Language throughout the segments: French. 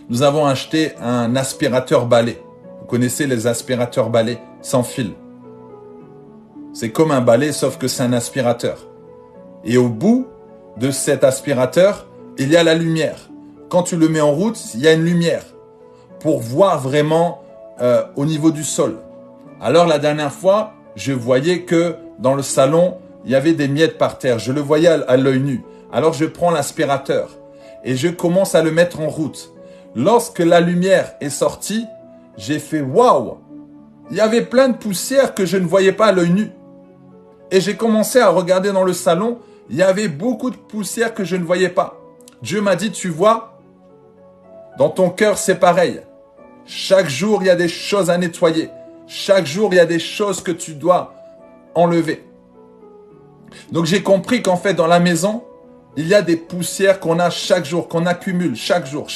Nous avons acheté un aspirateur balai. Vous connaissez les aspirateurs balai sans fil. C'est comme un balai, sauf que c'est un aspirateur. Et au bout de cet aspirateur, il y a la lumière. Quand tu le mets en route, il y a une lumière pour voir vraiment au niveau du sol. Alors la dernière fois, je voyais que dans le salon, il y avait des miettes par terre. Je le voyais à l'œil nu. Alors je prends l'aspirateur et je commence à le mettre en route. Lorsque la lumière est sortie, j'ai fait waouh! Il y avait plein de poussière que je ne voyais pas à l'œil nu. Et j'ai commencé à regarder dans le salon, il y avait beaucoup de poussière que je ne voyais pas. Dieu m'a dit, tu vois, dans ton cœur c'est pareil. Chaque jour il y a des choses à nettoyer. Chaque jour il y a des choses que tu dois enlever. Donc j'ai compris qu'en fait dans la maison, il y a des poussières qu'on a chaque jour, qu'on accumule chaque jour.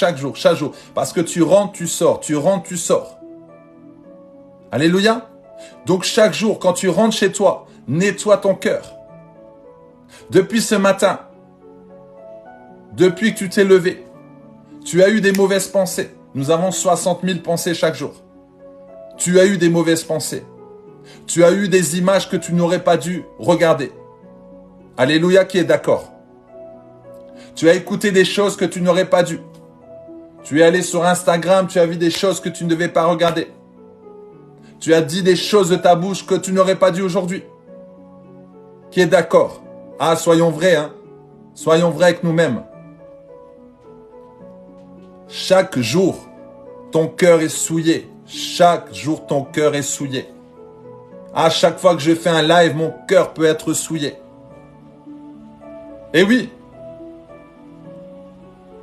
Parce que tu rentres, tu sors, tu rentres, tu sors. Alléluia. Donc chaque jour, quand tu rentres chez toi, nettoie ton cœur. Depuis ce matin, depuis que tu t'es levé, tu as eu des mauvaises pensées. Nous avons 60 000 pensées chaque jour. Tu as eu des mauvaises pensées. Tu as eu des images que tu n'aurais pas dû regarder. Alléluia, qui est d'accord. Tu as écouté des choses que tu n'aurais pas dû. Tu es allé sur Instagram, tu as vu des choses que tu ne devais pas regarder. Tu as dit des choses de ta bouche que tu n'aurais pas dit aujourd'hui. Qui est d'accord? Ah, soyons vrais, hein. Soyons vrais avec nous-mêmes. Chaque jour, ton cœur est souillé. Chaque jour, ton cœur est souillé. À chaque fois que je fais un live, mon cœur peut être souillé. Et oui.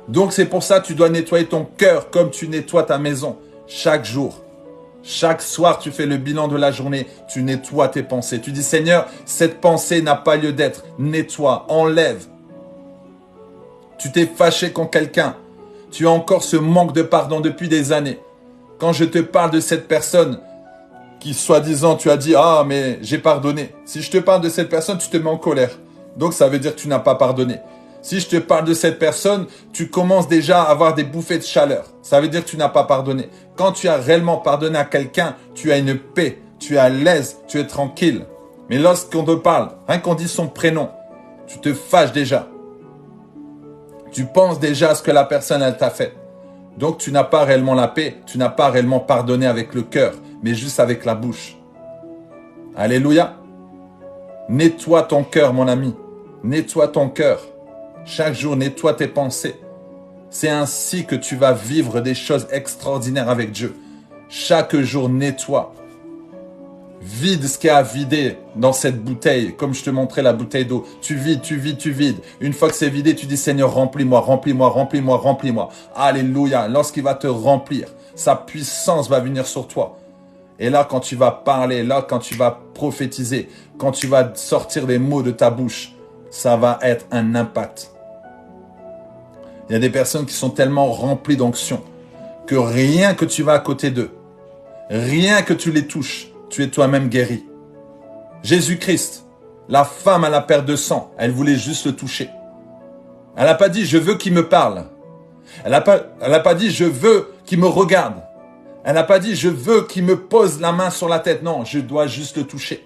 Donc c'est pour ça que tu dois nettoyer ton cœur comme tu nettoies ta maison chaque jour. Chaque soir, tu fais le bilan de la journée, tu nettoies tes pensées. Tu dis, Seigneur, cette pensée n'a pas lieu d'être. Nettoie, enlève. Tu t'es fâché contre quelqu'un. Tu as encore ce manque de pardon depuis des années. Quand je te parle de cette personne qui, soi-disant, tu as dit, ah, mais j'ai pardonné. Si je te parle de cette personne, tu te mets en colère. Donc ça veut dire que tu n'as pas pardonné. Si je te parle de cette personne, tu commences déjà à avoir des bouffées de chaleur. Ça veut dire que tu n'as pas pardonné. Quand tu as réellement pardonné à quelqu'un, tu as une paix, tu es à l'aise, tu es tranquille. Mais lorsqu'on te parle, rien qu'on dit son prénom, tu te fâches déjà. Tu penses déjà à ce que la personne elle t'a fait. Donc tu n'as pas réellement la paix, tu n'as pas réellement pardonné avec le cœur, mais juste avec la bouche. Alléluia. Nettoie ton cœur, mon ami. Nettoie ton cœur. Chaque jour, nettoie tes pensées. C'est ainsi que tu vas vivre des choses extraordinaires avec Dieu. Chaque jour, nettoie. Vide ce qu'il y a à vider dans cette bouteille. Comme je te montrais la bouteille d'eau. Tu vides, tu vides, tu vides. Une fois que c'est vidé, tu dis Seigneur, remplis-moi, remplis-moi, remplis-moi, remplis-moi. Alléluia. Lorsqu'il va te remplir, sa puissance va venir sur toi. Et là, quand tu vas parler, là, quand tu vas prophétiser, quand tu vas sortir les mots de ta bouche, ça va être un impact. Il y a des personnes qui sont tellement remplies d'onction que rien que tu vas à côté d'eux, rien que tu les touches, tu es toi-même guéri. Jésus-Christ, la femme à la perte de sang, elle voulait juste le toucher. Elle n'a pas dit « je veux qu'il me parle ». Elle n'a pas dit « je veux qu'il me regarde ». Elle n'a pas dit « je veux qu'il me pose la main sur la tête ». Non, je dois juste le toucher.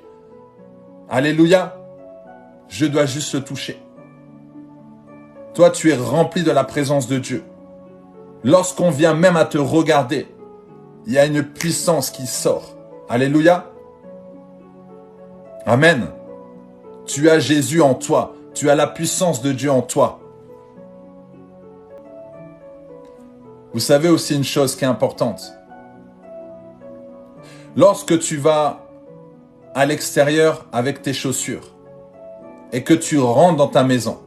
Alléluia. Je dois juste le toucher. Toi, tu es rempli de la présence de Dieu. Lorsqu'on vient même à te regarder, il y a une puissance qui sort. Alléluia. Amen. Tu as Jésus en toi. Tu as la puissance de Dieu en toi. Vous savez aussi une chose qui est importante. Lorsque tu vas à l'extérieur avec tes chaussures et que tu rentres dans ta maison,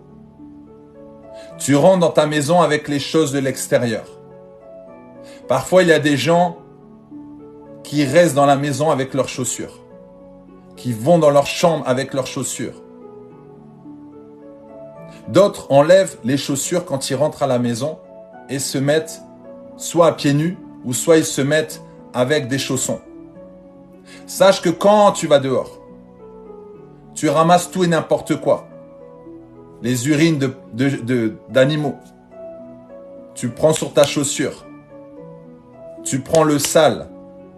tu rentres dans ta maison avec les choses de l'extérieur. Parfois, il y a des gens qui restent dans la maison avec leurs chaussures, qui vont dans leur chambre avec leurs chaussures. D'autres enlèvent les chaussures quand ils rentrent à la maison et se mettent soit à pieds nus ou soit ils se mettent avec des chaussons. Sache que quand tu vas dehors, tu ramasses tout et n'importe quoi. Les urines d'animaux. tu prends sur ta chaussure. Tu prends le sale.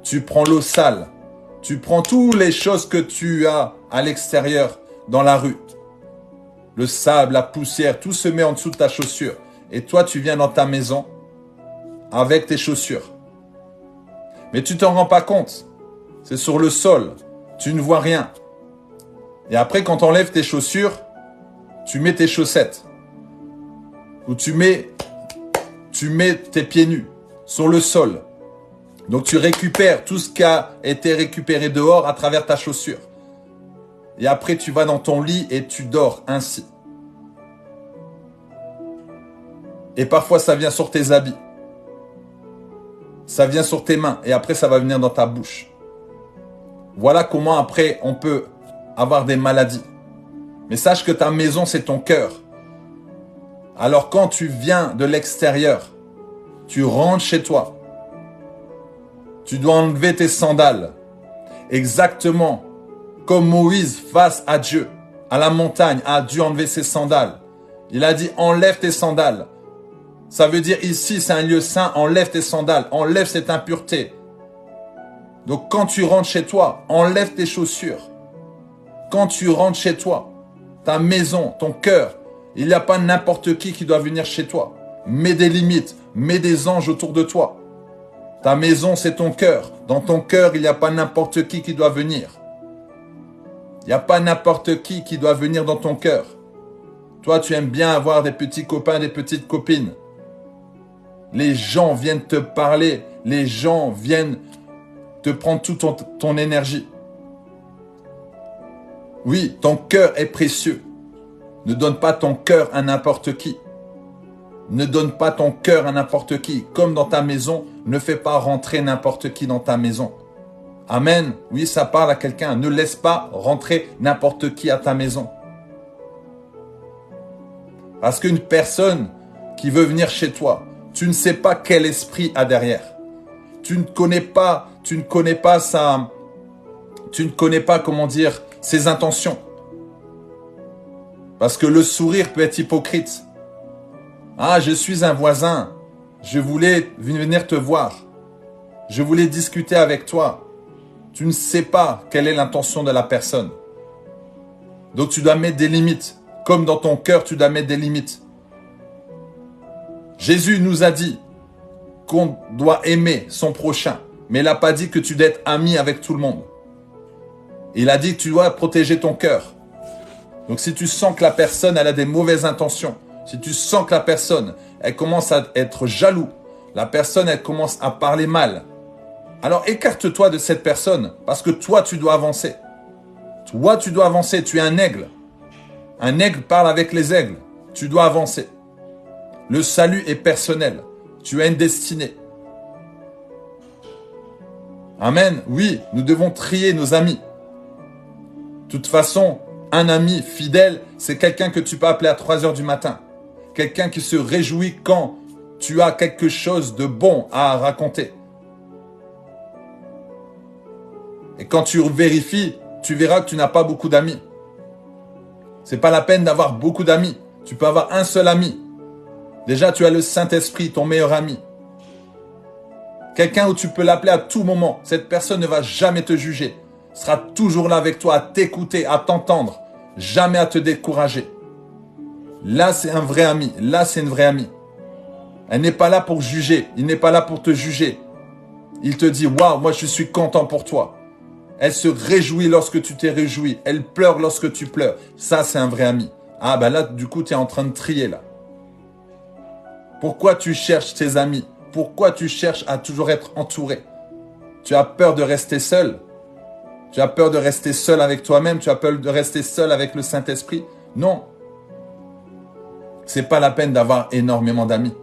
Tu prends l'eau sale. Tu prends toutes les choses que tu as à l'extérieur, dans la rue. Le sable, la poussière, tout se met en dessous de ta chaussure. Et toi, tu viens dans ta maison avec tes chaussures. Mais tu t'en rends pas compte. C'est sur le sol. Tu ne vois rien. Et après, quand tu enlèves tes chaussures, tu mets tes chaussettes. Ou tu mets tes pieds nus sur le sol. Donc tu récupères tout ce qui a été récupéré dehors à travers ta chaussure. Et après, tu vas dans ton lit et tu dors ainsi. Et parfois, ça vient sur tes habits. Ça vient sur tes mains. Et après, ça va venir dans ta bouche. Voilà comment après, on peut avoir des maladies. Mais sache que ta maison, c'est ton cœur. Alors quand tu viens de l'extérieur, tu rentres chez toi. Tu dois enlever tes sandales. Exactement comme Moïse face à Dieu, à la montagne, a dû enlever ses sandales. Il a dit, enlève tes sandales. Ça veut dire ici, c'est un lieu saint, enlève tes sandales, enlève cette impureté. Donc quand tu rentres chez toi, enlève tes chaussures. Quand tu rentres chez toi, ta maison, ton cœur, il n'y a pas n'importe qui doit venir chez toi. Mets des limites, mets des anges autour de toi. Ta maison, c'est ton cœur. Dans ton cœur, il n'y a pas n'importe qui doit venir. Il n'y a pas n'importe qui doit venir dans ton cœur. Toi, tu aimes bien avoir des petits copains, des petites copines. Les gens viennent te parler. Les gens viennent te prendre toute ton énergie. Oui, ton cœur est précieux. Ne donne pas ton cœur à n'importe qui. Ne donne pas ton cœur à n'importe qui. Comme dans ta maison, ne fais pas rentrer n'importe qui dans ta maison. Amen. Oui, ça parle à quelqu'un. Ne laisse pas rentrer n'importe qui à ta maison. Parce qu'une personne qui veut venir chez toi, tu ne sais pas quel esprit a derrière. Tu ne connais pas comment dire, ses intentions. Parce que le sourire peut être hypocrite. Ah, je suis un voisin. Je voulais venir te voir. Je voulais discuter avec toi. Tu ne sais pas quelle est l'intention de la personne. Donc tu dois mettre des limites. Comme dans ton cœur, tu dois mettre des limites. Jésus nous a dit qu'on doit aimer son prochain. Mais il n'a pas dit que tu dois être ami avec tout le monde. Il a dit que tu dois protéger ton cœur. Donc si tu sens que la personne elle a des mauvaises intentions, si tu sens que la personne elle commence à être jaloux, la personne elle commence à parler mal, alors écarte-toi de cette personne parce que toi tu dois avancer. Toi tu dois avancer, tu es un aigle. Un aigle parle avec les aigles. Tu dois avancer. Le salut est personnel. Tu as une destinée. Amen. Oui, nous devons trier nos amis. De toute façon, un ami fidèle, c'est quelqu'un que tu peux appeler à 3 heures du matin. Quelqu'un qui se réjouit quand tu as quelque chose de bon à raconter. Et quand tu vérifies, tu verras que tu n'as pas beaucoup d'amis. C'est pas la peine d'avoir beaucoup d'amis. Tu peux avoir un seul ami. Déjà, tu as le Saint-Esprit, ton meilleur ami. Quelqu'un où tu peux l'appeler à tout moment. Cette personne ne va jamais te juger. Sera toujours là avec toi, à t'écouter, à t'entendre. Jamais à te décourager. Là, c'est un vrai ami. Là, c'est une vraie amie. Elle n'est pas là pour juger. Il n'est pas là pour te juger. Il te dit, waouh, moi je suis content pour toi. Elle se réjouit lorsque tu t'es réjoui. Elle pleure lorsque tu pleures. Ça, c'est un vrai ami. Ah ben là, du coup, tu es en train de trier là. Pourquoi tu cherches tes amis? Pourquoi tu cherches à toujours être entouré? Tu as peur de rester seul? Tu as peur de rester seul avec toi-même? Tu as peur de rester seul avec le Saint-Esprit? Non. C'est pas la peine d'avoir énormément d'amis.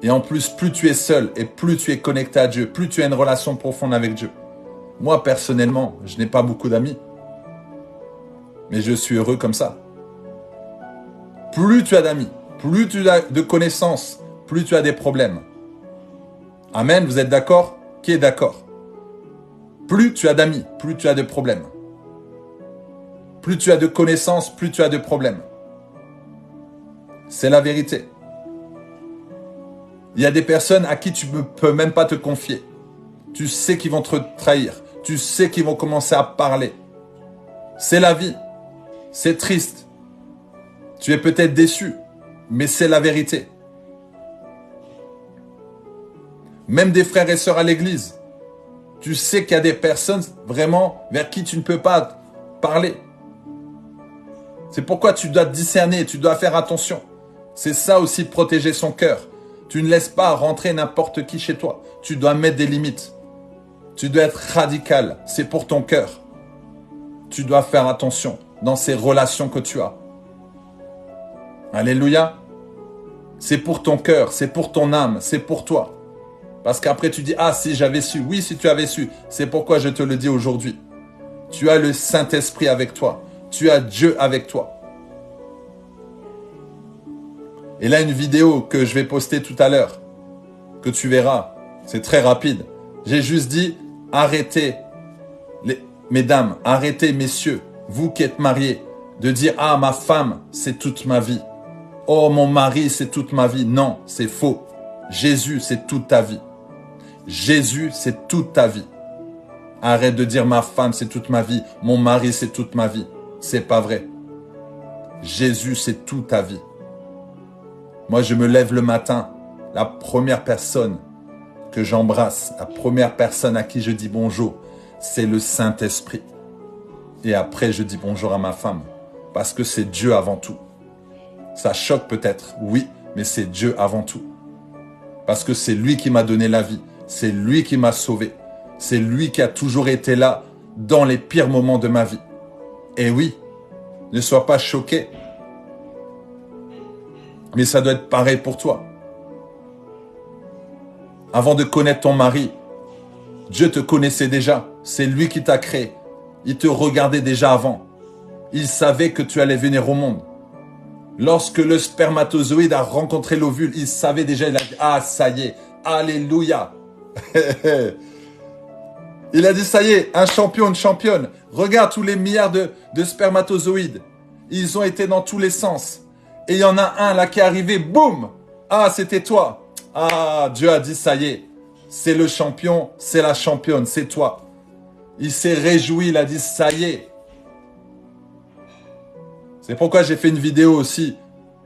Et en plus, plus tu es seul et plus tu es connecté à Dieu, plus tu as une relation profonde avec Dieu. Moi, personnellement, je n'ai pas beaucoup d'amis. Mais je suis heureux comme ça. Plus tu as d'amis, plus tu as de connaissances, plus tu as des problèmes. Amen, vous êtes d'accord? Qui est d'accord? Plus tu as d'amis, plus tu as de problèmes. Plus tu as de connaissances, plus tu as de problèmes. C'est la vérité. Il y a des personnes à qui tu ne peux même pas te confier. Tu sais qu'ils vont te trahir. Tu sais qu'ils vont commencer à parler. C'est la vie. C'est triste. Tu es peut-être déçu, mais c'est la vérité. Même des frères et sœurs à l'église. Tu sais qu'il y a des personnes vraiment vers qui tu ne peux pas parler. C'est pourquoi tu dois discerner, tu dois faire attention. C'est ça aussi de protéger son cœur. Tu ne laisses pas rentrer n'importe qui chez toi. Tu dois mettre des limites. Tu dois être radical. C'est pour ton cœur. Tu dois faire attention dans ces relations que tu as. Alléluia. C'est pour ton cœur, c'est pour ton âme, c'est pour toi. Parce qu'après tu dis, ah si j'avais su, oui si tu avais su. C'est pourquoi je te le dis aujourd'hui. Tu as le Saint-Esprit avec toi. Tu as Dieu avec toi. Et là, une vidéo que je vais poster tout à l'heure, que tu verras, c'est très rapide. J'ai juste dit, arrêtez, mesdames, arrêtez, messieurs, vous qui êtes mariés, de dire, ah, ma femme, c'est toute ma vie. Oh, mon mari, c'est toute ma vie. Non, c'est faux. Jésus, c'est toute ta vie. Jésus, c'est toute ta vie. Arrête de dire, ma femme, c'est toute ma vie. Mon mari, c'est toute ma vie. C'est pas vrai. Jésus, c'est toute ta vie. Moi, je me lève le matin, la première personne que j'embrasse, la première personne à qui je dis bonjour, c'est le Saint-Esprit. Et après, je dis bonjour à ma femme, parce que c'est Dieu avant tout. Ça choque peut-être, oui, mais c'est Dieu avant tout. Parce que c'est lui qui m'a donné la vie, c'est lui qui m'a sauvé, c'est lui qui a toujours été là dans les pires moments de ma vie. Et oui, ne sois pas choqué. Mais ça doit être pareil pour toi. Avant de connaître ton mari, Dieu te connaissait déjà. C'est lui qui t'a créé. Il te regardait déjà avant. Il savait que tu allais venir au monde. Lorsque le spermatozoïde a rencontré l'ovule, il savait déjà, il a dit, ah ça y est, alléluia. Il a dit, ça y est, un champion, une championne. Regarde tous les milliards de spermatozoïdes. Ils ont été dans tous les sens. Et il y en a un là qui est arrivé, boum! Ah, c'était toi. Ah, Dieu a dit, ça y est, c'est le champion, c'est la championne, c'est toi. Il s'est réjoui, il a dit, ça y est. C'est pourquoi j'ai fait une vidéo aussi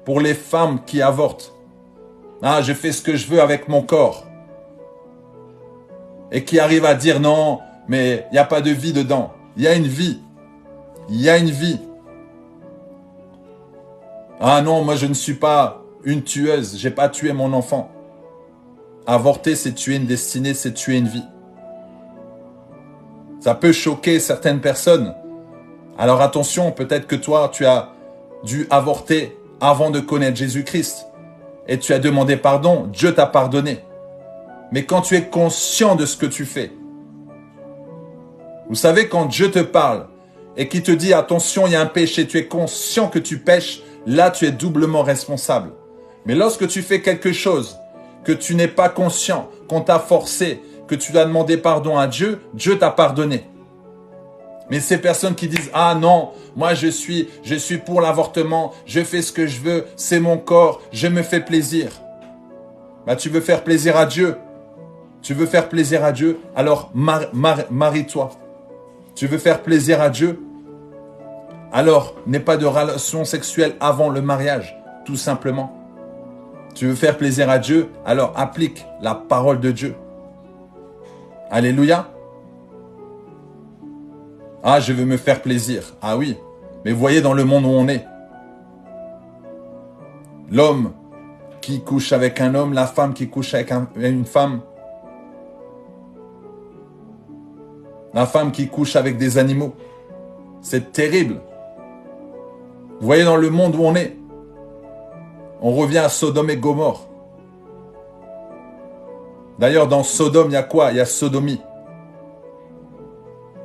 pour les femmes qui avortent. Ah, je fais ce que je veux avec mon corps. Et qui arrivent à dire non, mais il n'y a pas de vie dedans. Il y a une vie. Il y a une vie. Ah non, moi je ne suis pas une tueuse, j'ai pas tué mon enfant. Avorter, c'est tuer une destinée, c'est tuer une vie. Ça peut choquer certaines personnes. Alors attention, peut-être que toi, tu as dû avorter avant de connaître Jésus-Christ. Et tu as demandé pardon, Dieu t'a pardonné. Mais quand tu es conscient de ce que tu fais, vous savez, quand Dieu te parle et qu'il te dit, attention, il y a un péché, tu es conscient que tu pèches, là, tu es doublement responsable. Mais lorsque tu fais quelque chose que tu n'es pas conscient, qu'on t'a forcé, que tu dois demander pardon à Dieu, Dieu t'a pardonné. Mais ces personnes qui disent, ah non, moi je suis pour l'avortement, je fais ce que je veux, c'est mon corps, je me fais plaisir. Bah, tu veux faire plaisir à Dieu. Tu veux faire plaisir à Dieu, alors marie-toi. Tu veux faire plaisir à Dieu, alors n'aie pas de relation sexuelle avant le mariage, tout simplement. Tu veux faire plaisir à Dieu, alors applique la parole de Dieu. Alléluia. Ah, je veux me faire plaisir. Ah oui, mais voyez dans le monde où on est. L'homme qui couche avec un homme, la femme qui couche avec une femme. La femme qui couche avec des animaux. C'est terrible. Vous voyez dans le monde où on est. On revient à Sodome et Gomorrhe. D'ailleurs, dans Sodome, il y a quoi? Il y a sodomie.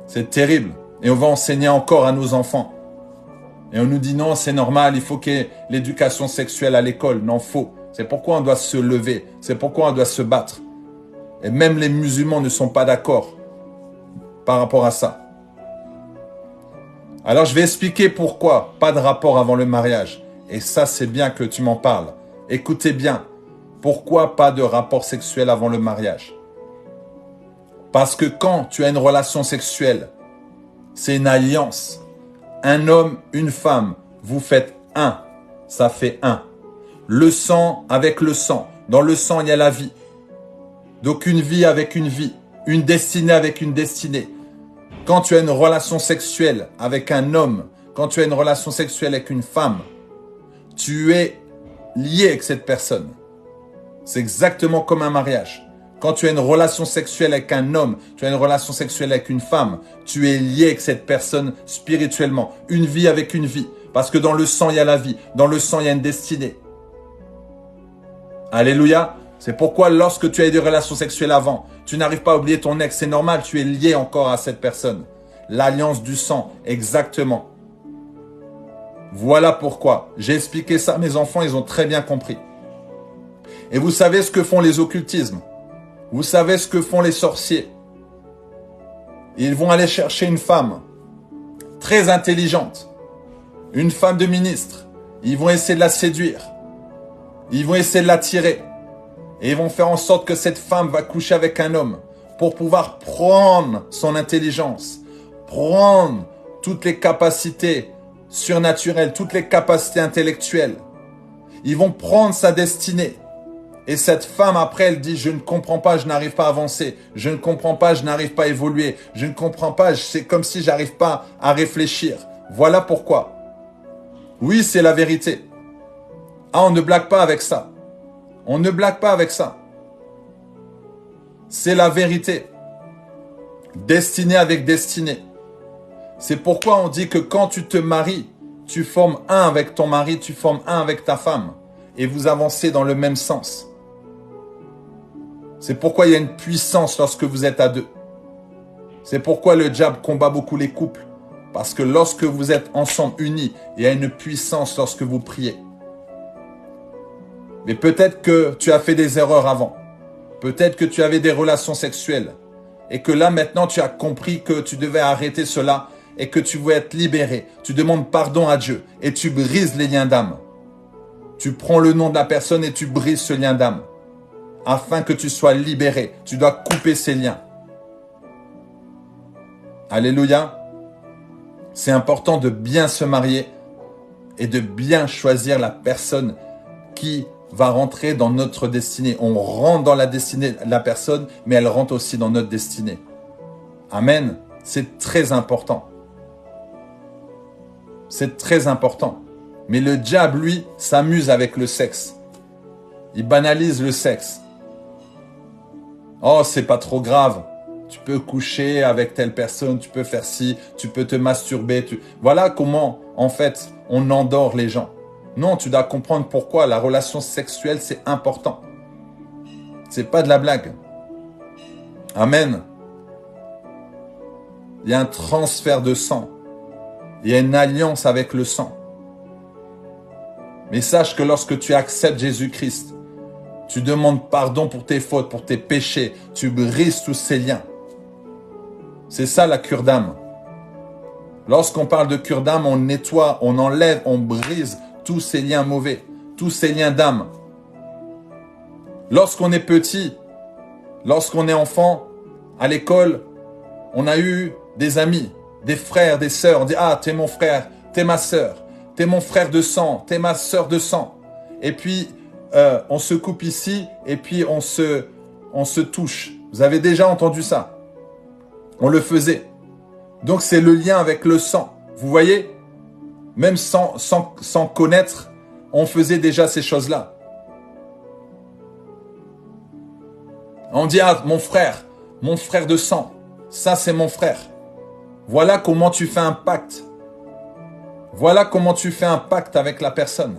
C'est terrible. Et on va enseigner encore à nos enfants. Et on nous dit non, c'est normal, il faut qu'il y ait l'éducation sexuelle à l'école. Non, faux. C'est pourquoi on doit se lever. C'est pourquoi on doit se battre. Et même les musulmans ne sont pas d'accord par rapport à ça. Alors je vais expliquer pourquoi pas de rapport avant le mariage. Et ça, c'est bien que tu m'en parles. Écoutez bien. Pourquoi pas de rapport sexuel avant le mariage? Parce que quand tu as une relation sexuelle, c'est une alliance. Un homme, une femme, vous faites un. Ça fait un. Le sang avec le sang. Dans le sang, il y a la vie. Donc une vie avec une vie. Une destinée avec une destinée. Quand tu as une relation sexuelle avec un homme, quand tu as une relation sexuelle avec une femme, tu es lié avec cette personne. C'est exactement comme un mariage. Quand tu as une relation sexuelle avec un homme, tu as une relation sexuelle avec une femme, tu es lié avec cette personne spirituellement. Une vie avec une vie. Parce que dans le sang, il y a la vie. Dans le sang, il y a une destinée. Alléluia. C'est pourquoi lorsque tu as eu des relations sexuelles avant, tu n'arrives pas à oublier ton ex. C'est normal, tu es lié encore à cette personne. L'alliance du sang, exactement. Voilà pourquoi. J'ai expliqué ça à mes enfants, ils ont très bien compris. Et vous savez ce que font les occultismes. Vous savez ce que font les sorciers. Ils vont aller chercher une femme très intelligente, une femme de ministre. Ils vont essayer de la séduire. Ils vont essayer de l'attirer. Et ils vont faire en sorte que cette femme va coucher avec un homme pour pouvoir prendre son intelligence, prendre toutes les capacités surnaturelles, toutes les capacités intellectuelles. Ils vont prendre sa destinée. Et cette femme, après, elle dit, je ne comprends pas, je n'arrive pas à avancer. Je ne comprends pas, je n'arrive pas à évoluer. Je ne comprends pas, c'est comme si j'arrive pas à réfléchir. Voilà pourquoi. Oui, c'est la vérité. Ah, on ne blague pas avec ça. On ne blague pas avec ça. C'est la vérité. Destinée avec destinée. C'est pourquoi on dit que quand tu te maries, tu formes un avec ton mari, tu formes un avec ta femme. Et vous avancez dans le même sens. C'est pourquoi il y a une puissance lorsque vous êtes à deux. C'est pourquoi le diable combat beaucoup les couples. Parce que lorsque vous êtes ensemble unis, il y a une puissance lorsque vous priez. Mais peut-être que tu as fait des erreurs avant. Peut-être que tu avais des relations sexuelles. Et que là maintenant tu as compris que tu devais arrêter cela et que tu veux être libéré. Tu demandes pardon à Dieu et tu brises les liens d'âme. Tu prends le nom de la personne et tu brises ce lien d'âme. Afin que tu sois libéré. Tu dois couper ces liens. Alléluia. C'est important de bien se marier et de bien choisir la personne qui va rentrer dans notre destinée. On rentre dans la destinée de la personne, mais elle rentre aussi dans notre destinée. Amen. C'est très important. C'est très important. Mais le diable, lui, s'amuse avec le sexe. Il banalise le sexe. Oh, c'est pas trop grave. Tu peux coucher avec telle personne, tu peux faire ci, tu peux te masturber. Voilà comment, en fait, on endort les gens. Non, tu dois comprendre pourquoi la relation sexuelle, c'est important. C'est pas de la blague. Amen. Il y a un transfert de sang. Il y a une alliance avec le sang. Mais sache que lorsque tu acceptes Jésus-Christ, tu demandes pardon pour tes fautes, pour tes péchés. Tu brises tous ces liens. C'est ça la cure d'âme. Lorsqu'on parle de cure d'âme, on nettoie, on enlève, on brise tous ces liens mauvais, tous ces liens d'âme. Lorsqu'on est petit, lorsqu'on est enfant, à l'école, on a eu des amis, des frères, des sœurs. On dit, ah, t'es mon frère, t'es ma sœur, t'es mon frère de sang, t'es ma sœur de sang. Et puis, on se coupe ici et puis on se touche. Vous avez déjà entendu ça? On le faisait. Donc, c'est le lien avec le sang. Vous voyez? Même sans connaître, on faisait déjà ces choses-là. On dit, ah, mon frère de sang, ça c'est mon frère. Voilà comment tu fais un pacte. Voilà comment tu fais un pacte avec la personne.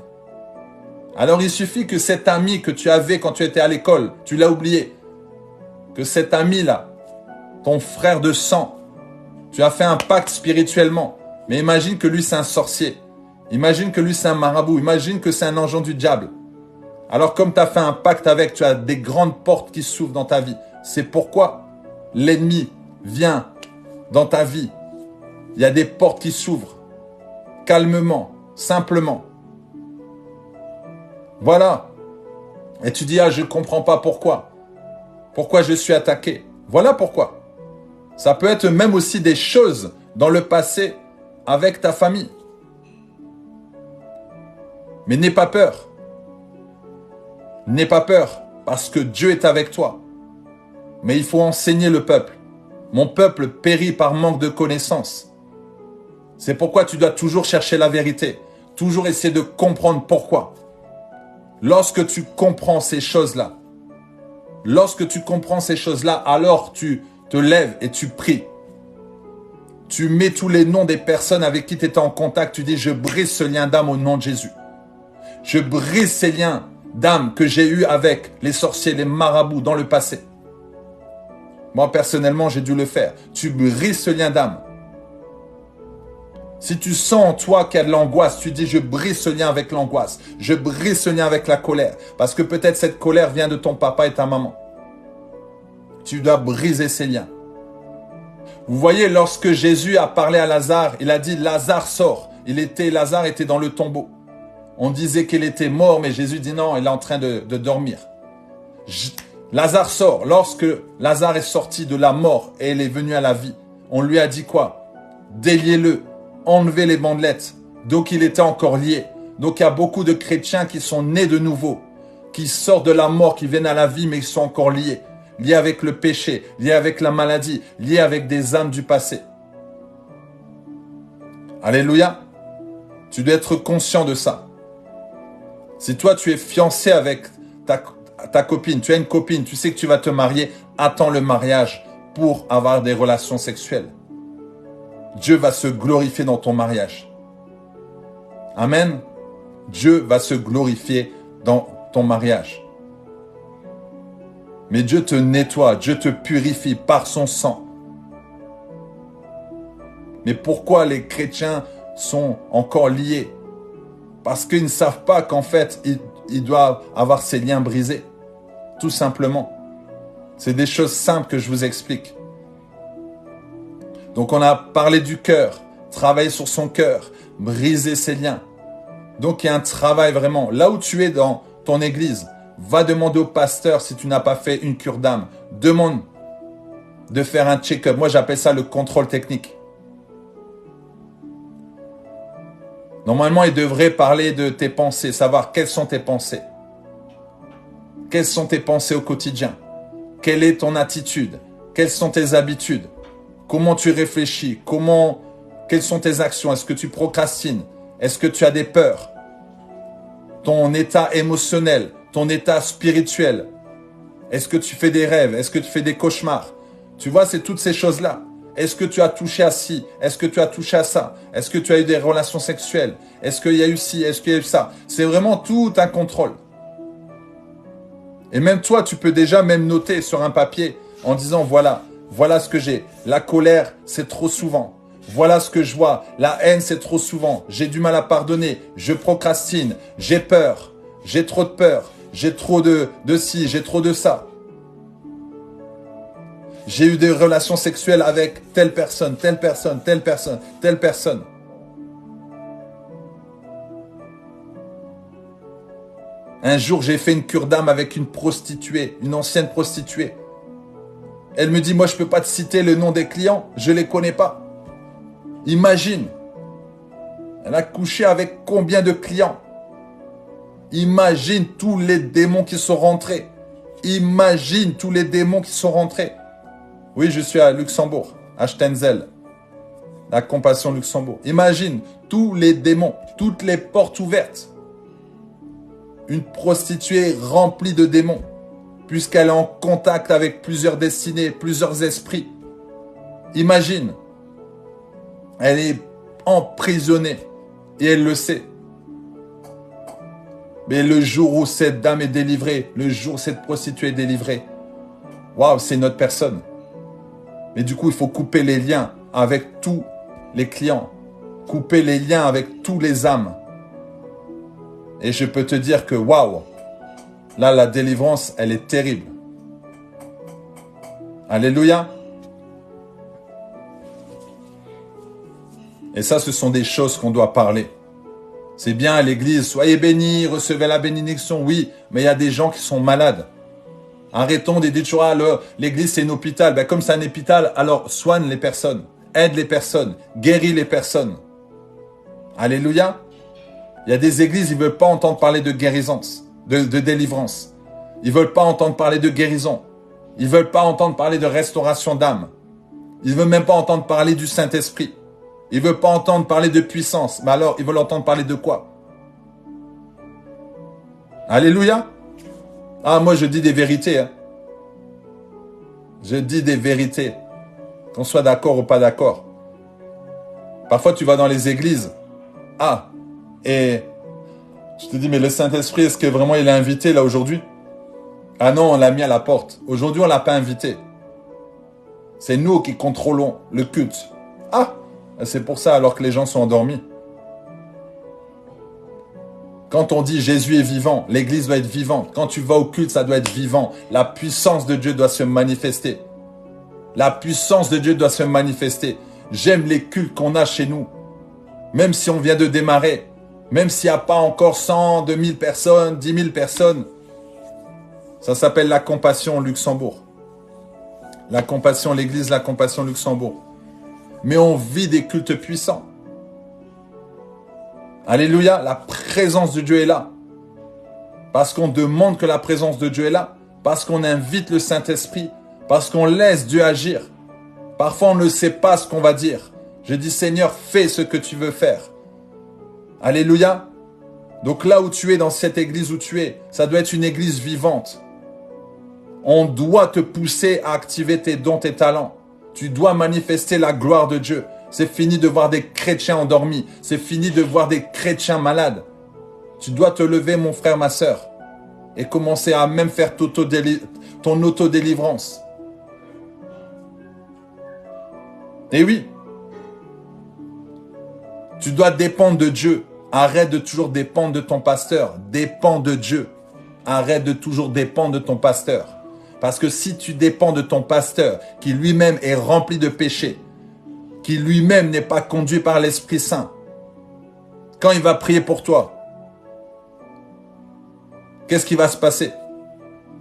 Alors il suffit que cet ami que tu avais quand tu étais à l'école, tu l'as oublié. Que cet ami-là, ton frère de sang, tu as fait un pacte spirituellement. Mais imagine que lui c'est un sorcier. Imagine que lui c'est un marabout. Imagine que c'est un engeant du diable. Alors comme tu as fait un pacte avec, tu as des grandes portes qui s'ouvrent dans ta vie. C'est pourquoi l'ennemi vient dans ta vie. Il y a des portes qui s'ouvrent. Calmement, simplement. Voilà. Et tu dis, ah, je ne comprends pas pourquoi. Pourquoi je suis attaqué. Voilà pourquoi. Ça peut être même aussi des choses dans le passé avec ta famille. Mais n'aie pas peur. N'aie pas peur parce que Dieu est avec toi. Mais il faut enseigner le peuple. Mon peuple périt par manque de connaissances. C'est pourquoi tu dois toujours chercher la vérité. Toujours essayer de comprendre pourquoi. Lorsque tu comprends ces choses-là, alors tu te lèves et tu pries. Tu mets tous les noms des personnes avec qui tu étais en contact. Tu dis, je brise ce lien d'âme au nom de Jésus. Je brise ces liens d'âme que j'ai eus avec les sorciers, les marabouts dans le passé. Moi, personnellement, j'ai dû le faire. Tu brises ce lien d'âme. Si tu sens en toi qu'il y a de l'angoisse, tu dis, je brise ce lien avec l'angoisse. Je brise ce lien avec la colère. Parce que peut-être cette colère vient de ton papa et ta maman. Tu dois briser ces liens. Vous voyez, lorsque Jésus a parlé à Lazare, il a dit, Lazare sort. Lazare était dans le tombeau. On disait qu'il était mort, mais Jésus dit non, il est en train de dormir. Lazare sort. Lorsque Lazare est sorti de la mort et il est venu à la vie, on lui a dit quoi? Déliez-le, enlevez les bandelettes. Donc il était encore lié. Donc il y a beaucoup de chrétiens qui sont nés de nouveau, qui sortent de la mort, qui viennent à la vie, mais ils sont encore liés. Liés avec le péché, liés avec la maladie, liés avec des âmes du passé. Alléluia. Tu dois être conscient de ça. Si toi tu es fiancé avec ta copine, tu as une copine, tu sais que tu vas te marier, attends le mariage pour avoir des relations sexuelles. Dieu va se glorifier dans ton mariage. Amen. Dieu va se glorifier dans ton mariage. Mais Dieu te nettoie, Dieu te purifie par son sang. Mais pourquoi les chrétiens sont encore liés? Parce qu'ils ne savent pas qu'en fait, ils doivent avoir ces liens brisés. Tout simplement. C'est des choses simples que je vous explique. Donc on a parlé du cœur, travailler sur son cœur, briser ses liens. Donc il y a un travail vraiment. Là où tu es dans ton église, va demander au pasteur si tu n'as pas fait une cure d'âme. Demande de faire un check-up. Moi j'appelle ça le contrôle technique. Normalement, il devrait parler de tes pensées, savoir quelles sont tes pensées. Quelles sont tes pensées au quotidien? Quelle est ton attitude? Quelles sont tes habitudes? Comment tu réfléchis? Quelles sont tes actions? Est-ce que tu procrastines? Est-ce que tu as des peurs? Ton état émotionnel, ton état spirituel. Est-ce que tu fais des rêves? Est-ce que tu fais des cauchemars? Tu vois, c'est toutes ces choses-là. Est-ce que tu as touché à ci? Est-ce que tu as touché à ça? Est-ce que tu as eu des relations sexuelles? Est-ce qu'il y a eu ci? Est-ce qu'il y a eu ça? C'est vraiment tout un contrôle. Et même toi, tu peux déjà même noter sur un papier en disant voilà ce que j'ai. La colère, c'est trop souvent. Voilà ce que je vois. La haine, c'est trop souvent. J'ai du mal à pardonner. Je procrastine. J'ai peur. J'ai trop de peur. J'ai trop de ci. J'ai trop de ça. J'ai eu des relations sexuelles avec telle personne, telle personne, telle personne, telle personne. Un jour, j'ai fait une cure d'âme avec une prostituée, une ancienne prostituée. Elle me dit, moi, je ne peux pas te citer le nom des clients, je ne les connais pas. Imagine, elle a couché avec combien de clients? Imagine tous les démons qui sont rentrés. Imagine tous les démons qui sont rentrés. Oui, je suis à Luxembourg, à Stenzel, la Compassion Luxembourg. Imagine tous les démons, toutes les portes ouvertes. Une prostituée remplie de démons, puisqu'elle est en contact avec plusieurs destinées, plusieurs esprits. Imagine, elle est emprisonnée et elle le sait. Mais le jour où cette dame est délivrée, le jour où cette prostituée est délivrée, waouh, c'est notre personne. Mais du coup, il faut couper les liens avec tous les clients. Couper les liens avec tous les âmes. Et je peux te dire que waouh, là, la délivrance, elle est terrible. Alléluia. Et ça, ce sont des choses qu'on doit parler. C'est bien à l'église, soyez bénis, recevez la bénédiction, oui, mais il y a des gens qui sont malades. Arrêtons de dire toujours, l'église c'est un hôpital. Ben, comme c'est un hôpital, alors soigne les personnes, aide les personnes, guéris les personnes. Alléluia. Il y a des églises, ils ne veulent pas entendre parler de guérison, de délivrance. Ils ne veulent pas entendre parler de guérison. Ils ne veulent pas entendre parler de restauration d'âme. Ils ne veulent même pas entendre parler du Saint-Esprit. Ils ne veulent pas entendre parler de puissance. Mais alors, ils veulent entendre parler de quoi? Alléluia. Ah, moi, je dis des vérités. Hein. Je dis des vérités. Qu'on soit d'accord ou pas d'accord. Parfois, tu vas dans les églises. Ah, et je te dis, mais le Saint-Esprit, est-ce que vraiment il est invité là aujourd'hui? Ah non, on l'a mis à la porte. Aujourd'hui, on ne l'a pas invité. C'est nous qui contrôlons le culte. Ah, c'est pour ça alors que les gens sont endormis. Quand on dit Jésus est vivant, l'église doit être vivante. Quand tu vas au culte, ça doit être vivant. La puissance de Dieu doit se manifester. La puissance de Dieu doit se manifester. J'aime les cultes qu'on a chez nous. Même si on vient de démarrer. Même s'il n'y a pas encore 100, 2000 personnes, 10 000 personnes. Ça s'appelle la Compassion Luxembourg. La Compassion, l'église La Compassion Luxembourg. Mais on vit des cultes puissants. Alléluia, la présence de Dieu est là. Parce qu'on demande que la présence de Dieu est là. Parce qu'on invite le Saint-Esprit. Parce qu'on laisse Dieu agir. Parfois, on ne sait pas ce qu'on va dire. Je dis, Seigneur, fais ce que tu veux faire. Alléluia. Donc là où tu es, dans cette église où tu es, ça doit être une église vivante. On doit te pousser à activer tes dons, tes talents. Tu dois manifester la gloire de Dieu. C'est fini de voir des chrétiens endormis. C'est fini de voir des chrétiens malades. Tu dois te lever, mon frère, ma sœur, et commencer à même faire ton autodélivrance. Et oui, tu dois dépendre de Dieu. Arrête de toujours dépendre de ton pasteur. Dépends de Dieu. Arrête de toujours dépendre de ton pasteur. Parce que si tu dépends de ton pasteur, qui lui-même est rempli de péché, qui lui-même n'est pas conduit par l'Esprit Saint, quand il va prier pour toi, qu'est-ce qui va se passer?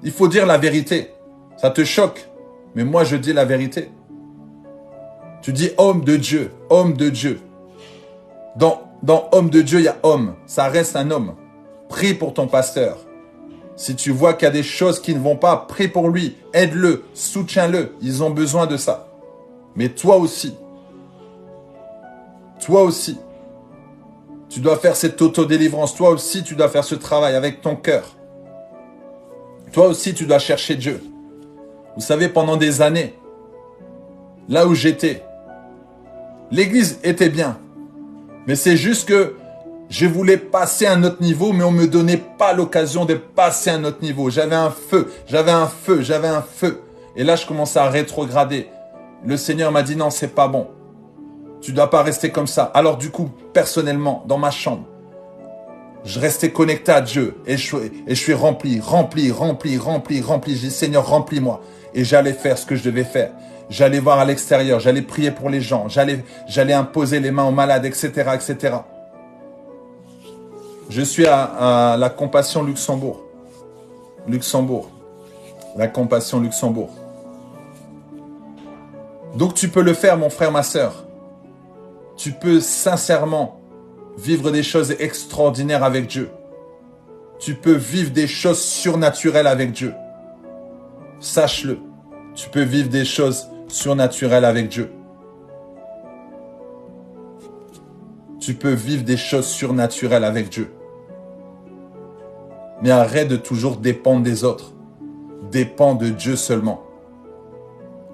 Il faut dire la vérité. Ça te choque, mais moi je dis la vérité. Tu dis homme de Dieu, homme de Dieu. Dans homme de Dieu, il y a homme. Ça reste un homme. Prie pour ton pasteur. Si tu vois qu'il y a des choses qui ne vont pas, prie pour lui. Aide-le, soutiens-le. Ils ont besoin de ça. Mais toi aussi, tu dois faire cette autodélivrance. Toi aussi, tu dois faire ce travail avec ton cœur. Toi aussi, tu dois chercher Dieu. Vous savez, pendant des années, là où j'étais, l'église était bien. Mais c'est juste que je voulais passer à un autre niveau, mais on ne me donnait pas l'occasion de passer à un autre niveau. J'avais un feu. Et là, je commençais à rétrograder. Le Seigneur m'a dit, non, c'est pas bon. Tu ne dois pas rester comme ça. Alors du coup, personnellement, dans ma chambre, je restais connecté à Dieu. Et je suis rempli. Je dis, Seigneur, remplis-moi. Et j'allais faire ce que je devais faire. J'allais voir à l'extérieur. J'allais prier pour les gens. J'allais imposer les mains aux malades, etc., etc. Je suis à la Compassion Luxembourg. La Compassion Luxembourg. Donc tu peux le faire, mon frère, ma sœur. Tu peux sincèrement vivre des choses extraordinaires avec Dieu. Tu peux vivre des choses surnaturelles avec Dieu. Sache-le. Tu peux vivre des choses surnaturelles avec Dieu. Tu peux vivre des choses surnaturelles avec Dieu. Mais arrête de toujours dépendre des autres. Dépends de Dieu seulement.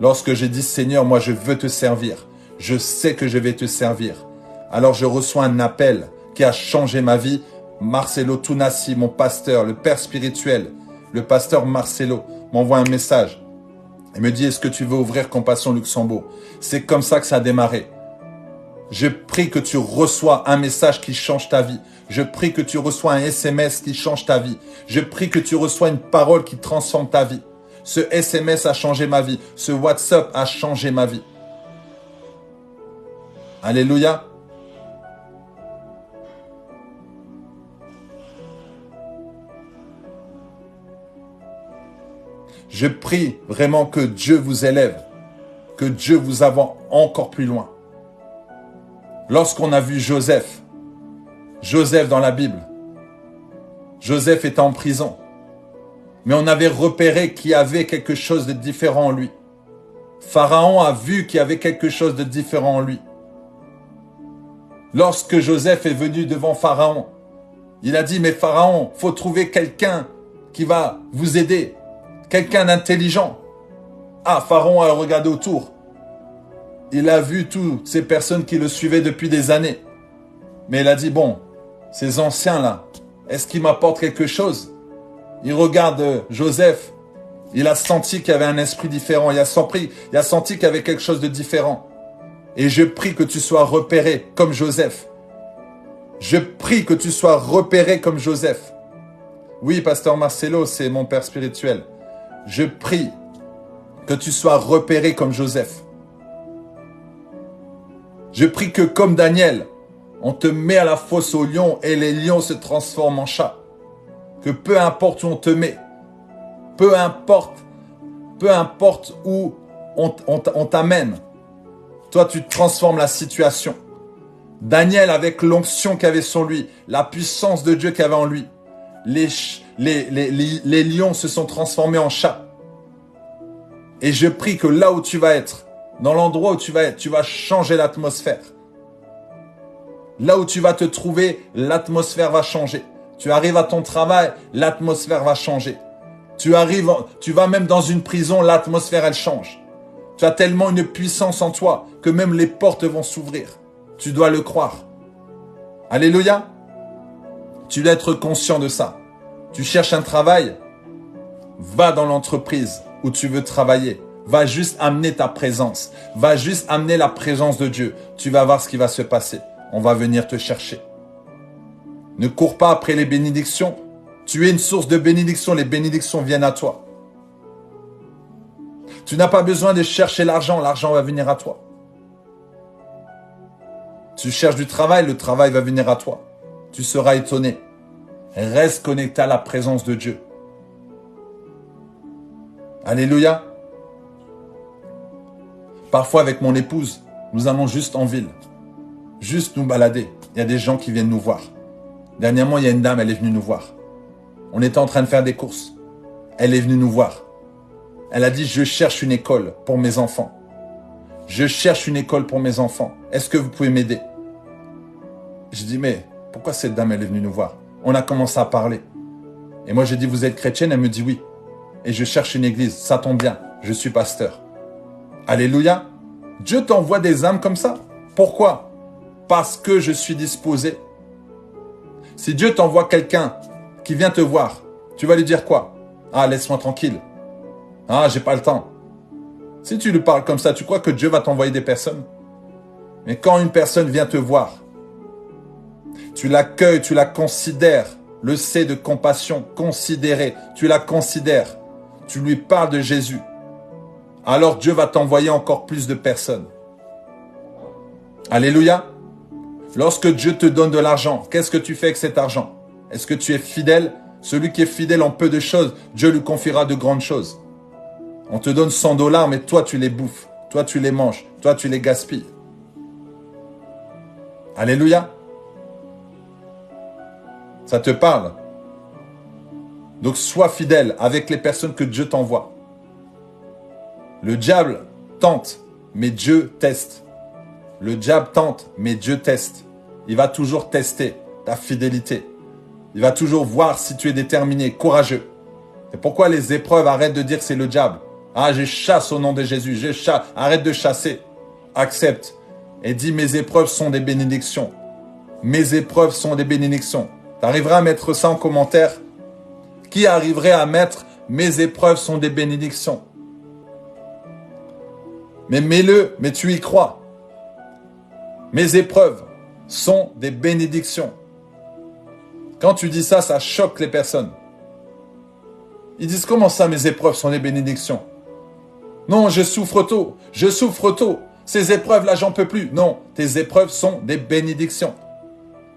Lorsque j'ai dit, Seigneur, moi je veux te servir. Je sais que je vais te servir. Alors je reçois un appel qui a changé ma vie. Marcelo Tunassi, mon pasteur, le père spirituel, le pasteur Marcelo, m'envoie un message. Il me dit, est-ce que tu veux ouvrir Compassion Luxembourg? C'est comme ça que ça a démarré. Je prie que tu reçois un message qui change ta vie. Je prie que tu reçois un SMS qui change ta vie. Je prie que tu reçois une parole qui transforme ta vie. Ce SMS a changé ma vie. Ce WhatsApp a changé ma vie. Alléluia. Je prie vraiment que Dieu vous élève, que Dieu vous avance encore plus loin. Lorsqu'on a vu Joseph dans la Bible, Joseph était en prison, mais on avait repéré qu'il y avait quelque chose de différent en lui. Pharaon a vu qu'il y avait quelque chose de différent en lui. Lorsque Joseph est venu devant Pharaon, il a dit, mais Pharaon, faut trouver quelqu'un qui va vous aider, quelqu'un d'intelligent. Ah, Pharaon a regardé autour. Il a vu toutes ces personnes qui le suivaient depuis des années. Mais il a dit, bon, ces anciens-là, est-ce qu'ils m'apportent quelque chose? Il regarde Joseph. Il a senti qu'il y avait un esprit différent. Il a senti qu'il y avait quelque chose de différent. Et je prie que tu sois repéré comme Joseph. Je prie que tu sois repéré comme Joseph. Oui, pasteur Marcelo, c'est mon père spirituel. Je prie que tu sois repéré comme Joseph. Je prie que comme Daniel, on te met à la fosse aux lions et les lions se transforment en chats. Que peu importe où on te met, peu importe où on t'amène, toi tu transformes la situation. Daniel, avec l'onction qu'il avait sur lui, la puissance de Dieu qu'il avait en lui, les lions se sont transformés en chats. Et je prie que là où tu vas être, dans l'endroit où tu vas être, tu vas changer l'atmosphère. Là où tu vas te trouver, l'atmosphère va changer. Tu arrives à ton travail, l'atmosphère va changer. Tu vas même dans une prison, l'atmosphère elle change. Tu as tellement une puissance en toi que même les portes vont s'ouvrir. Tu dois le croire. Alléluia. Tu dois être conscient de ça. Tu cherches un travail, va dans l'entreprise où tu veux travailler. Va juste amener ta présence. Va juste amener la présence de Dieu. Tu vas voir ce qui va se passer. On va venir te chercher. Ne cours pas après les bénédictions. Tu es une source de bénédictions. Les bénédictions viennent à toi. Tu n'as pas besoin de chercher l'argent. L'argent va venir à toi. Tu cherches du travail. Le travail va venir à toi. Tu seras étonné. Reste connecté à la présence de Dieu. Alléluia. Parfois, avec mon épouse, nous allons juste en ville. Juste nous balader. Il y a des gens qui viennent nous voir. Dernièrement, il y a une dame, elle est venue nous voir. On était en train de faire des courses. Elle est venue nous voir. Elle a dit, je cherche une école pour mes enfants. Je cherche une école pour mes enfants. Est-ce que vous pouvez m'aider? Je dis, mais pourquoi cette dame, elle est venue nous voir? On a commencé à parler. Et moi, j'ai dit, vous êtes chrétienne? Elle me dit oui. Et je cherche une église. Ça tombe bien. Je suis pasteur. Alléluia. Dieu t'envoie des âmes comme ça. Pourquoi? Parce que je suis disposé. Si Dieu t'envoie quelqu'un qui vient te voir, tu vas lui dire quoi? Ah, laisse-moi tranquille. Ah, j'ai pas le temps. Si tu lui parles comme ça, tu crois que Dieu va t'envoyer des personnes? Mais quand une personne vient te voir, tu l'accueilles, tu la considères. Le C de compassion, considérer. Tu la considères. Tu lui parles de Jésus. Alors Dieu va t'envoyer encore plus de personnes. Alléluia. Lorsque Dieu te donne de l'argent, qu'est-ce que tu fais avec cet argent? Est-ce que tu es fidèle? Celui qui est fidèle en peu de choses, Dieu lui confiera de grandes choses. On te donne 100 $, mais toi tu les bouffes. Toi tu les manges. Toi tu les gaspilles. Alléluia. Ça te parle? Donc sois fidèle avec les personnes que Dieu t'envoie. Le diable tente, mais Dieu teste. Le diable tente, mais Dieu teste. Il va toujours tester ta fidélité. Il va toujours voir si tu es déterminé, courageux. C'est pourquoi les épreuves, arrête de dire que c'est le diable. Ah, je chasse au nom de Jésus. Je chasse. Arrête de chasser. Accepte. Et dis, mes épreuves sont des bénédictions. Mes épreuves sont des bénédictions. Tu arriveras à mettre ça en commentaire? Qui arriverait à mettre, mes épreuves sont des bénédictions? Mais mets-le, mais tu y crois. Mes épreuves sont des bénédictions. Quand tu dis ça, ça choque les personnes. Ils disent, comment ça, mes épreuves sont des bénédictions? Non, je souffre tôt. Je souffre tôt. Ces épreuves-là, j'en peux plus. Non, tes épreuves sont des bénédictions.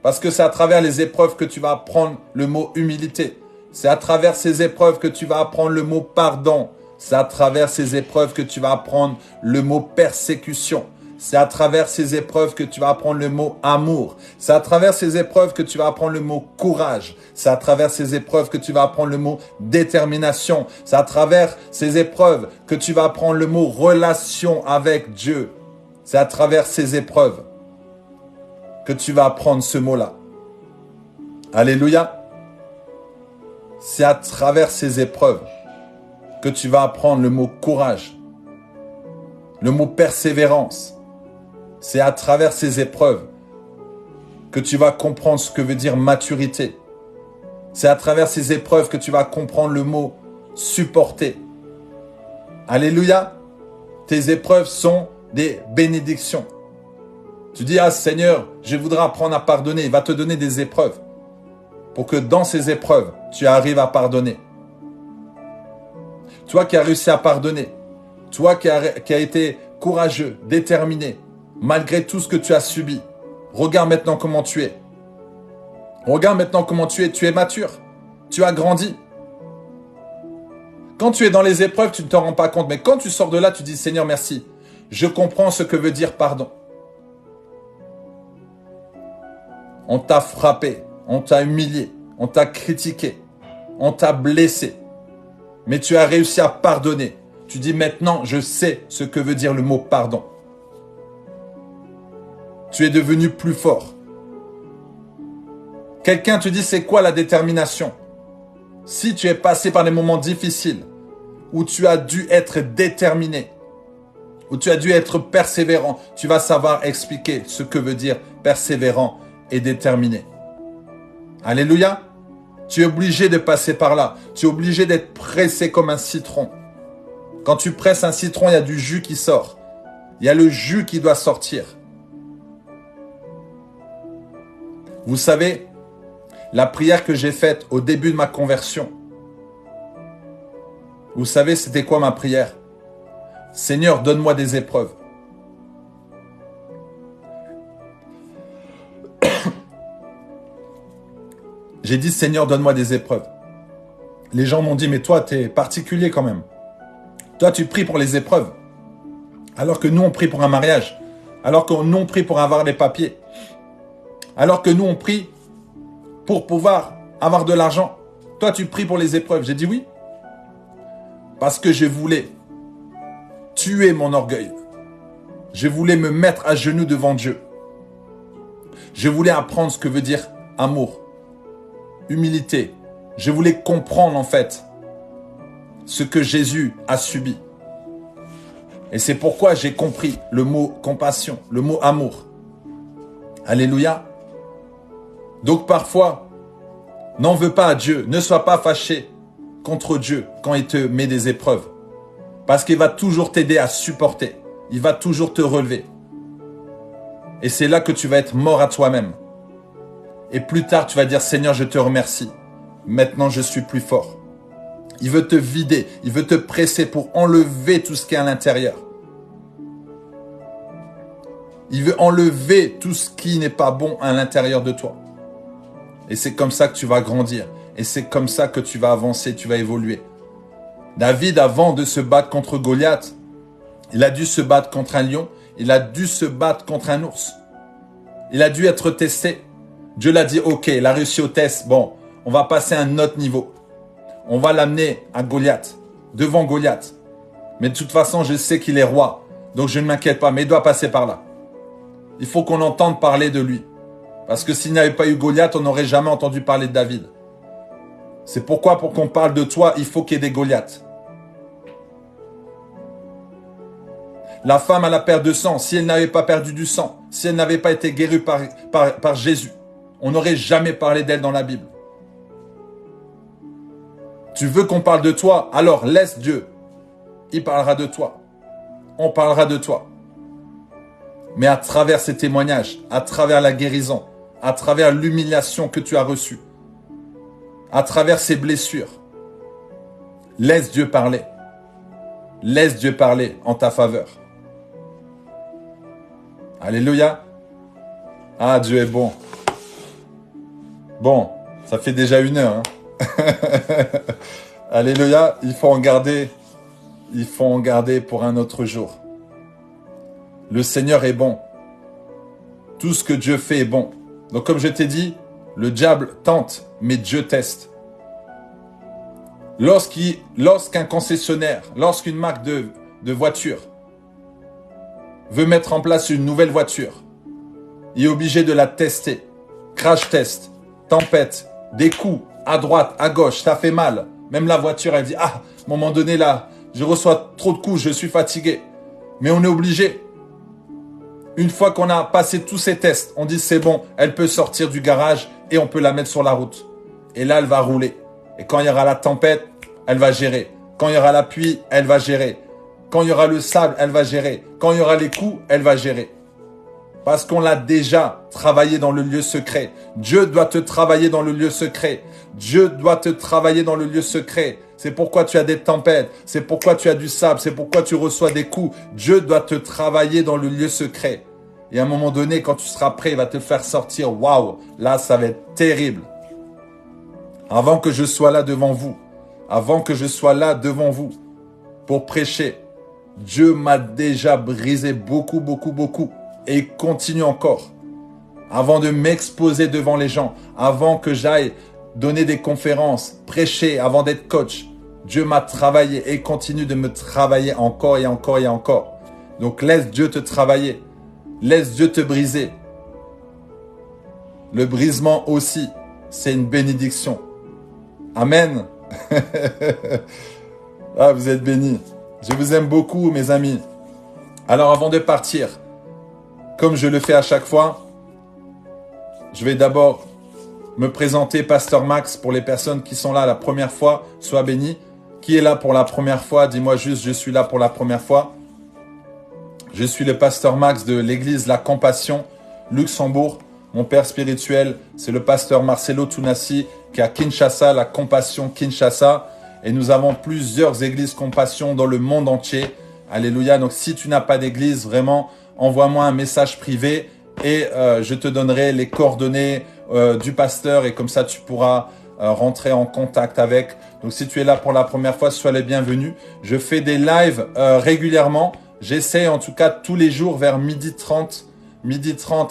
Parce que c'est à travers les épreuves que tu vas apprendre le mot humilité. C'est à travers ces épreuves que tu vas apprendre le mot pardon. C'est à travers ces épreuves que tu vas apprendre le mot persécution. C'est à travers ces épreuves que tu vas apprendre le mot amour. C'est à travers ces épreuves que tu vas apprendre le mot courage. C'est à travers ces épreuves que tu vas apprendre le mot détermination. C'est à travers ces épreuves que tu vas apprendre le mot relation avec Dieu. C'est à travers ces épreuves que tu vas apprendre ce mot-là. Alléluia. C'est à travers ces épreuves que tu vas apprendre le mot courage, le mot persévérance. C'est à travers ces épreuves que tu vas comprendre ce que veut dire maturité. C'est à travers ces épreuves que tu vas comprendre le mot supporter. Alléluia. Tes épreuves sont des bénédictions. Tu dis, ah Seigneur, je voudrais apprendre à pardonner. Il va te donner des épreuves pour que dans ces épreuves, tu arrives à pardonner. Toi qui as réussi à pardonner, toi qui as été courageux, déterminé, malgré tout ce que tu as subi, regarde maintenant comment tu es. Regarde maintenant comment tu es. Tu es mature. Tu as grandi. Quand tu es dans les épreuves, tu ne t'en rends pas compte. Mais quand tu sors de là, tu dis, Seigneur, merci. Je comprends ce que veut dire pardon. On t'a frappé, on t'a humilié, on t'a critiqué, on t'a blessé. Mais tu as réussi à pardonner. Tu dis maintenant, je sais ce que veut dire le mot pardon. Tu es devenu plus fort. Quelqu'un te dit, c'est quoi la détermination? Si tu es passé par des moments difficiles, où tu as dû être déterminé, où tu as dû être persévérant, tu vas savoir expliquer ce que veut dire persévérant et déterminé. Alléluia. Tu es obligé de passer par là. Tu es obligé d'être pressé comme un citron. Quand tu presses un citron, il y a du jus qui sort. Il y a le jus qui doit sortir. Vous savez, la prière que j'ai faite au début de ma conversion, vous savez, c'était quoi ma prière? Seigneur, donne-moi des épreuves. J'ai dit, Seigneur, donne-moi des épreuves. Les gens m'ont dit, mais toi, tu es particulier quand même. Toi, tu pries pour les épreuves. Alors que nous, on prie pour un mariage. Alors que nous, on prie pour avoir les papiers. Alors que nous, on prie pour pouvoir avoir de l'argent. Toi, tu pries pour les épreuves. J'ai dit oui. Parce que je voulais tuer mon orgueil. Je voulais me mettre à genoux devant Dieu. Je voulais apprendre ce que veut dire amour, humilité. Je voulais comprendre en fait ce que Jésus a subi. Et c'est pourquoi j'ai compris le mot compassion, le mot amour. Alléluia. Donc parfois, n'en veux pas à Dieu. Ne sois pas fâché contre Dieu quand il te met des épreuves. Parce qu'il va toujours t'aider à supporter. Il va toujours te relever. Et c'est là que tu vas être mort à toi-même. Et plus tard, tu vas dire, Seigneur, je te remercie. Maintenant, je suis plus fort. Il veut te vider. Il veut te presser pour enlever tout ce qui est à l'intérieur. Il veut enlever tout ce qui n'est pas bon à l'intérieur de toi. Et c'est comme ça que tu vas grandir. Et c'est comme ça que tu vas avancer, tu vas évoluer. David, avant de se battre contre Goliath, il a dû se battre contre un lion. Il a dû se battre contre un ours. Il a dû être testé. Dieu l'a dit, ok, il a réussi au test. Bon, on va passer à un autre niveau. On va l'amener à Goliath, devant Goliath. Mais de toute façon, je sais qu'il est roi. Donc je ne m'inquiète pas, mais il doit passer par là. Il faut qu'on entende parler de lui. Parce que s'il n'y avait pas eu Goliath, on n'aurait jamais entendu parler de David. C'est pourquoi, pour qu'on parle de toi, il faut qu'il y ait des Goliaths. La femme à la perte de sang, si elle n'avait pas perdu du sang, si elle n'avait pas été guérie par Jésus, on n'aurait jamais parlé d'elle dans la Bible. Tu veux qu'on parle de toi, alors laisse Dieu. Il parlera de toi. On parlera de toi. Mais à travers ces témoignages, à travers la guérison, à travers l'humiliation que tu as reçue, à travers ces blessures, laisse Dieu parler. Laisse Dieu parler en ta faveur. Alléluia. Ah, Dieu est bon. Bon, ça fait déjà 1 heure. Hein. Alléluia, il faut en garder il faut en garder pour un autre jour. Le Seigneur est bon. Tout ce que Dieu fait est bon. Donc comme je t'ai dit, le diable tente, mais Dieu teste. Lorsqu'un concessionnaire, lorsqu'une marque de voiture veut mettre en place une nouvelle voiture, il est obligé de la tester. Crash test, tempête, des coups, à droite, à gauche, ça fait mal. Même la voiture, elle dit, ah, à un moment donné là, je reçois trop de coups, je suis fatigué. Mais on est obligé. Une fois qu'on a passé tous ces tests, on dit c'est bon, elle peut sortir du garage et on peut la mettre sur la route. Et là, elle va rouler. Et quand il y aura la tempête, elle va gérer. Quand il y aura la pluie, elle va gérer. Quand il y aura le sable, elle va gérer. Quand il y aura les coups, elle va gérer. Parce qu'on l'a déjà travaillé dans le lieu secret. Dieu doit te travailler dans le lieu secret. Dieu doit te travailler dans le lieu secret. C'est pourquoi tu as des tempêtes. C'est pourquoi tu as du sable. C'est pourquoi tu reçois des coups. Dieu doit te travailler dans le lieu secret. Et à un moment donné, quand tu seras prêt, il va te faire sortir. Waouh, là, ça va être terrible. Avant que je sois là devant vous, pour prêcher, Dieu m'a déjà brisé beaucoup. Et il continue encore. Avant de m'exposer devant les gens, avant que j'aille donner des conférences, prêcher, avant d'être coach, Dieu m'a travaillé et continue de me travailler encore et encore. Donc laisse Dieu te travailler. Laisse Dieu te briser. Le brisement aussi, c'est une bénédiction. Amen. Ah, vous êtes bénis. Je vous aime beaucoup, mes amis. Alors, avant de partir, comme je le fais à chaque fois, je vais d'abord me présenter, Pasteur Max, pour les personnes qui sont là la première fois. Sois béni. Qui est là pour la première fois? Dis-moi juste, je suis là pour la première fois. Je suis le pasteur Max de l'église La Compassion, Luxembourg. Mon père spirituel, c'est le pasteur Marcelo Tunasi, qui est à Kinshasa, La Compassion Kinshasa. Et nous avons plusieurs églises Compassion dans le monde entier. Alléluia. Donc si tu n'as pas d'église, vraiment, envoie-moi un message privé et je te donnerai les coordonnées du pasteur et comme ça tu pourras rentrer en contact avec. Donc si tu es là pour la première fois, sois le bienvenu. Je fais des lives régulièrement. J'essaie en tout cas tous les jours vers 12h30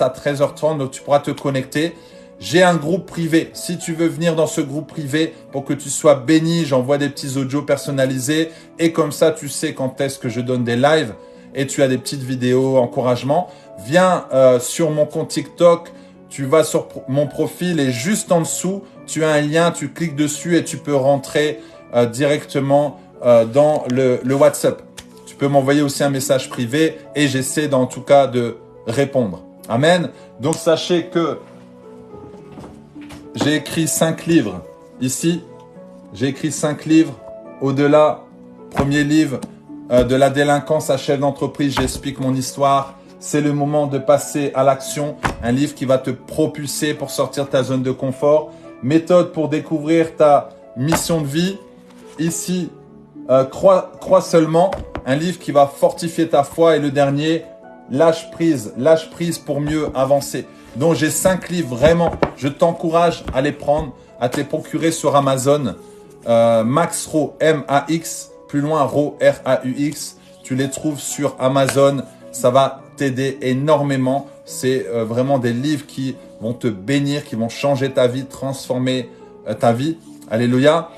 à 13h30, donc tu pourras te connecter. J'ai un groupe privé. Si tu veux venir dans ce groupe privé pour que tu sois béni, j'envoie des petits audios personnalisés et comme ça tu sais quand est-ce que je donne des lives et tu as des petites vidéos encouragement. Viens sur mon compte TikTok, tu vas sur mon profil et juste en dessous, tu as un lien, tu cliques dessus et tu peux rentrer directement dans le WhatsApp. Tu peux m'envoyer aussi un message privé et j'essaie en tout cas de répondre. Amen. Donc sachez que j'ai écrit 5 livres ici. J'ai écrit 5 livres. Au-delà, premier livre de la délinquance à chef d'entreprise, j'explique mon histoire. C'est le moment de passer à l'action. Un livre qui va te propulser pour sortir de ta zone de confort. Méthode pour découvrir ta mission de vie. Ici, crois seulement. Un livre qui va fortifier ta foi. Et le dernier, lâche prise pour mieux avancer. Donc j'ai 5 livres vraiment. Je t'encourage à les prendre, à te les procurer sur Amazon. Max Ro, M-A-X, plus loin Ro, R-A-U-X. Tu les trouves sur Amazon. Ça va t'aider énormément. C'est vraiment des livres qui vont te bénir, qui vont changer ta vie, transformer ta vie. Alléluia.